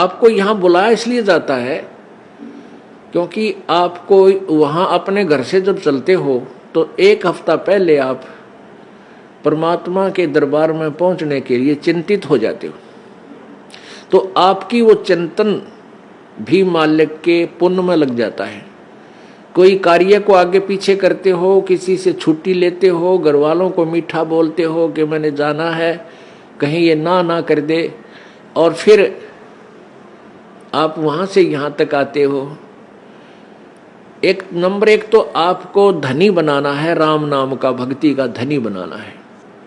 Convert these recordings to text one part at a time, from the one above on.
आपको यहाँ बुलाया इसलिए जाता है क्योंकि आपको वहाँ अपने घर से जब चलते हो तो एक हफ्ता पहले आप परमात्मा के दरबार में पहुँचने के लिए चिंतित हो जाते हो। तो आपकी वो चिंतन भी मालिक के पुण्य में लग जाता है। कोई कार्य को आगे पीछे करते हो, किसी से छुट्टी लेते हो, घर वालों को मीठा बोलते हो कि मैंने जाना है, कहीं ये ना कर दे, और फिर आप वहाँ से यहाँ तक आते हो। नंबर एक तो आपको धनी बनाना है, राम नाम का, भक्ति का धनी बनाना है।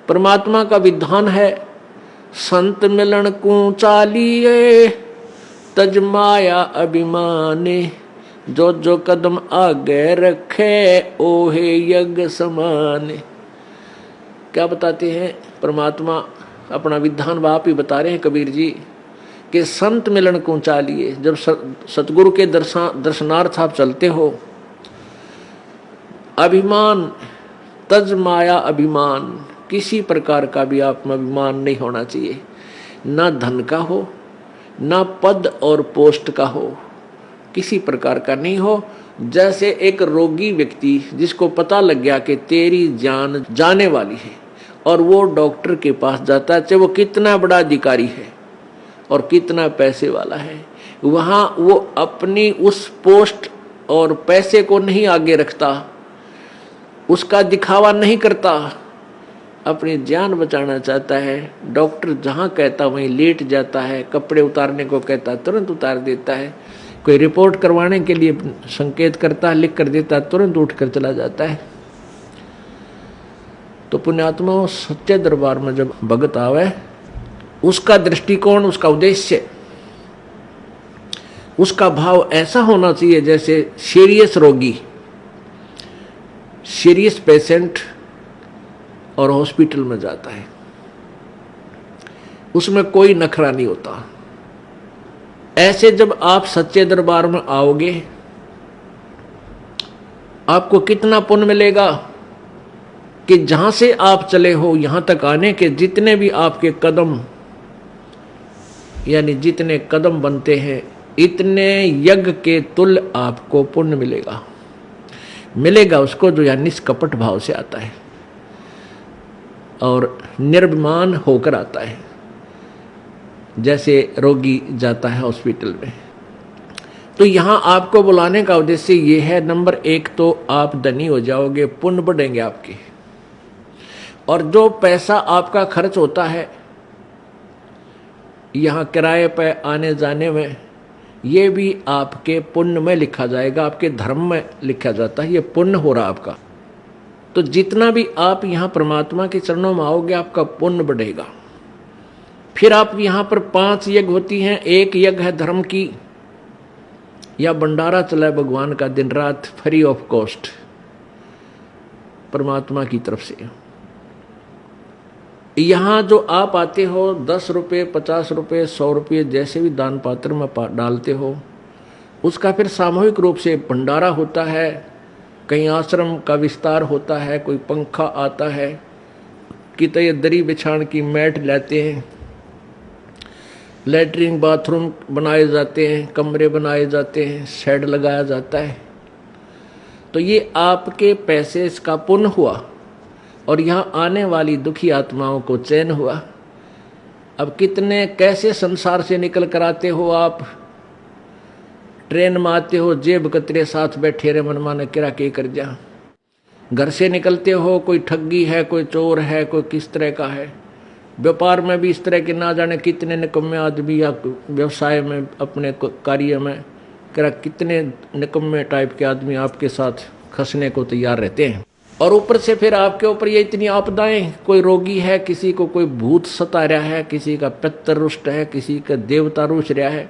परमात्मा का विधान है, संत मिलन को चालिए तज माया अभिमाने, जो जो कदम आगे रखे ओहे यज्ञ समाने। क्या बताते हैं परमात्मा, अपना विधान आप ही बता रहे हैं कबीर जी कि संत मिलन को चालिए। जब सतगुरु के दर्शनार्थ आप चलते हो, अभिमान तज माया अभिमान, किसी प्रकार का भी आप में अभिमान नहीं होना चाहिए, ना धन का हो, ना पद और पोस्ट का हो, किसी प्रकार का नहीं हो। जैसे एक रोगी व्यक्ति जिसको पता लग गया कि तेरी जान जाने वाली है और वो डॉक्टर के पास जाता है, चाहे वो कितना बड़ा अधिकारी है और कितना पैसे वाला है, वहाँ वो अपनी उस पोस्ट और पैसे को नहीं आगे रखता, उसका दिखावा नहीं करता, अपनी जान बचाना चाहता है। डॉक्टर जहाँ कहता वहीं लेट जाता है, कपड़े उतारने को कहता तुरंत उतार देता है, कोई रिपोर्ट करवाने के लिए संकेत करता है, लिख कर देता है, तुरंत उठ कर चला जाता है। तो पुण्यात्मा सच्चे दरबार में जब भगत आवे, उसका दृष्टिकोण, उसका उद्देश्य, उसका भाव ऐसा होना चाहिए जैसे सीरियस रोगी, सीरियस पेशेंट और हॉस्पिटल में जाता है, उसमें कोई नखरा नहीं होता। ऐसे जब आप सच्चे दरबार में आओगे, आपको कितना पुण्य मिलेगा कि जहां से आप चले हो यहां तक आने के जितने भी आपके कदम, यानी जितने कदम बनते हैं, इतने यज्ञ के तुल्य आपको पुण्य मिलेगा उसको जो या निष्कपट भाव से आता है और निर्भिमान होकर आता है। जैसे रोगी जाता है हॉस्पिटल में, तो यहाँ आपको बुलाने का उद्देश्य ये है, नंबर एक तो आप धनी हो जाओगे, पुण्य बढ़ेंगे आपके, और जो पैसा आपका खर्च होता है यहाँ किराए पे आने जाने में, ये भी आपके पुण्य में लिखा जाएगा, आपके धर्म में लिखा जाता है, ये पुण्य हो रहा आपका। तो जितना भी आप यहाँ परमात्मा के चरणों में आओगे, आपका पुण्य बढ़ेगा। फिर आप यहाँ पर 5 यज्ञ होती हैं। एक यज्ञ है धर्म की, या भंडारा चला है भगवान का दिन रात फ्री ऑफ कॉस्ट परमात्मा की तरफ से। यहाँ जो आप आते हो 10 रुपये, 50 रुपये, 100 रुपये जैसे भी दान पात्र में डालते हो, उसका फिर सामूहिक रूप से भंडारा होता है, कहीं आश्रम का विस्तार होता है, कोई पंखा आता है, कितने दरी बिछाण की मैट लाते हैं, लैट्रिन बाथरूम बनाए जाते हैं, कमरे बनाए जाते हैं, शेड लगाया जाता है। तो ये आपके पैसे का पुण्य हुआ और यहाँ आने वाली दुखी आत्माओं को चैन हुआ। अब कितने कैसे संसार से निकल कर आते हो आप, ट्रेन में आते हो, जेब कतरे साथ बैठे रहे, मनमाने किरा के कर जा। घर से निकलते हो, कोई ठगी है, कोई चोर है, कोई किस तरह का है। व्यापार में भी इस तरह के ना जाने कितने निकम्मे आदमी, या व्यवसाय में अपने कार्य में कितने निकम्मे टाइप के आदमी आपके साथ खसने को तैयार रहते हैं। और ऊपर से फिर आपके ऊपर ये इतनी आपदाएं, कोई रोगी है, किसी को कोई भूत सता रहा है, किसी का पितर रुष्ट है, किसी का देवता रुष रहा है,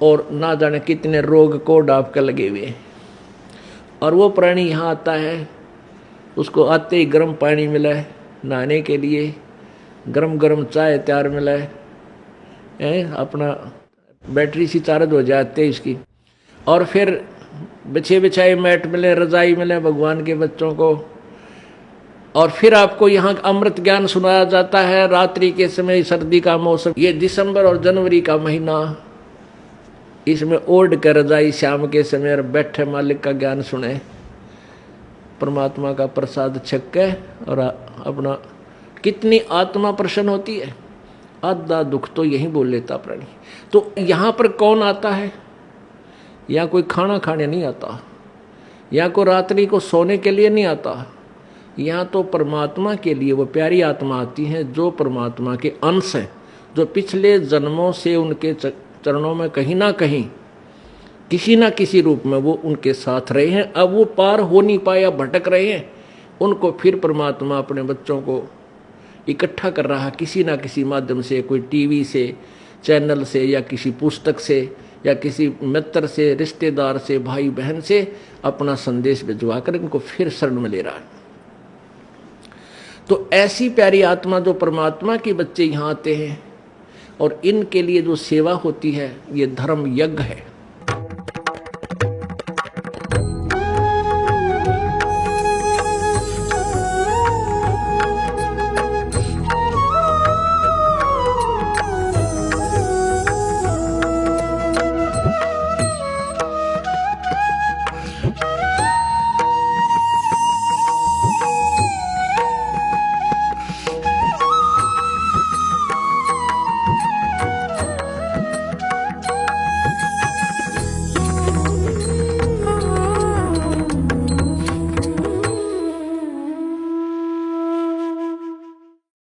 और ना जाने कितने रोग कोड आपके लगे हुए। और वो प्राणी यहाँ आता है, उसको आते ही गर्म पानी मिला है नहाने के लिए, गरम गरम चाय तैयार मिला है, अपना बैटरी सी चार्ज हो जाती है इसकी, और फिर बिछे बिछाए मैट मिले, रजाई मिले भगवान के बच्चों को, और फिर आपको यहाँ अमृत ज्ञान सुनाया जाता है। रात्रि के समय, सर्दी का मौसम, ये दिसंबर और जनवरी का महीना, इसमें ओढ़ कर रजाई शाम के समय और बैठे मालिक का ज्ञान सुने, परमात्मा का प्रसाद छक के और अपना कितनी आत्मा प्रसन्न होती है। आधा दुख तो यही बोल लेता प्राणी। तो यहाँ पर कौन आता है? यहाँ कोई खाना खाने नहीं आता, यहाँ को रात्रि को सोने के लिए नहीं आता, यहाँ तो परमात्मा के लिए वो प्यारी आत्मा आती है जो परमात्मा के अंश है, जो पिछले जन्मों से उनके चरणों में कहीं ना कहीं किसी ना किसी रूप में वो उनके साथ रहे हैं। अब वो पार हो नहीं पाया, भटक रहे हैं, उनको फिर परमात्मा अपने बच्चों को इकट्ठा कर रहा किसी ना किसी माध्यम से, कोई टीवी से, चैनल से, या किसी पुस्तक से, या किसी मित्र से, रिश्तेदार से, भाई बहन से अपना संदेश भिजवा कर इनको फिर शरण में ले रहा है। तो ऐसी प्यारी आत्मा जो परमात्मा के बच्चे यहाँ आते हैं और इनके लिए जो सेवा होती है, ये धर्म यज्ञ है।